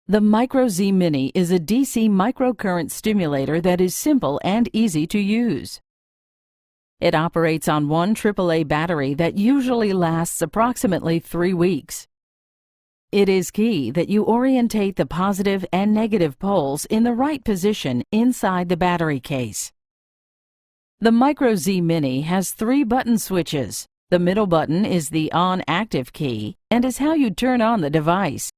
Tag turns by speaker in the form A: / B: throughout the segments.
A: The Mircro-Z Mini is a DC microcurrent stimulator that is simple and easy to use. It operates on one AAA battery that usually lasts approximately 3 weeks. It is key that you orientate the positive and negative poles in the right position inside the battery case. The Mircro-Z Mini has 3 button switches. The middle button is the on-active key and is how you turn on the device.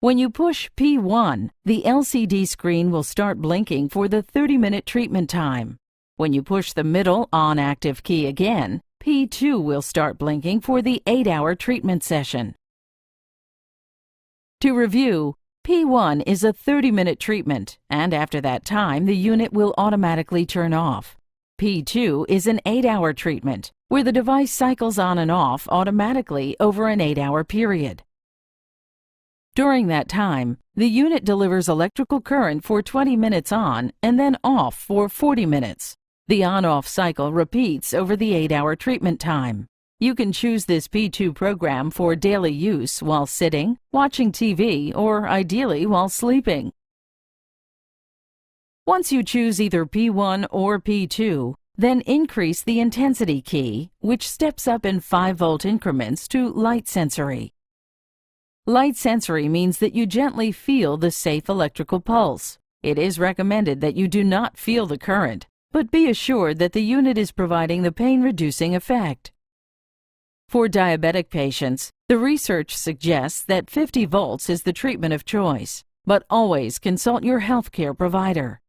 A: When you push P1, the LCD screen will start blinking for the 30-minute treatment time. When you push the middle on-active key again, P2 will start blinking for the 8-hour treatment session. To review, P1 is a 30-minute treatment, and after that time, the unit will automatically turn off. P2 is an 8-hour treatment, where the device cycles on and off automatically over an 8-hour period. During that time, the unit delivers electrical current for 20 minutes on and then off for 40 minutes. The on-off cycle repeats over the 8-hour treatment time. You can choose this P2 program for daily use while sitting, watching TV, or ideally while sleeping. Once you choose either P1 or P2, then increase the intensity key, which steps up in 5-volt increments to light sensory. Light sensory means that you gently feel the safe electrical pulse. It is recommended that you do not feel the current, but be assured that the unit is providing the pain-reducing effect. For diabetic patients, the research suggests that 50 volts is the treatment of choice, but always consult your healthcare provider.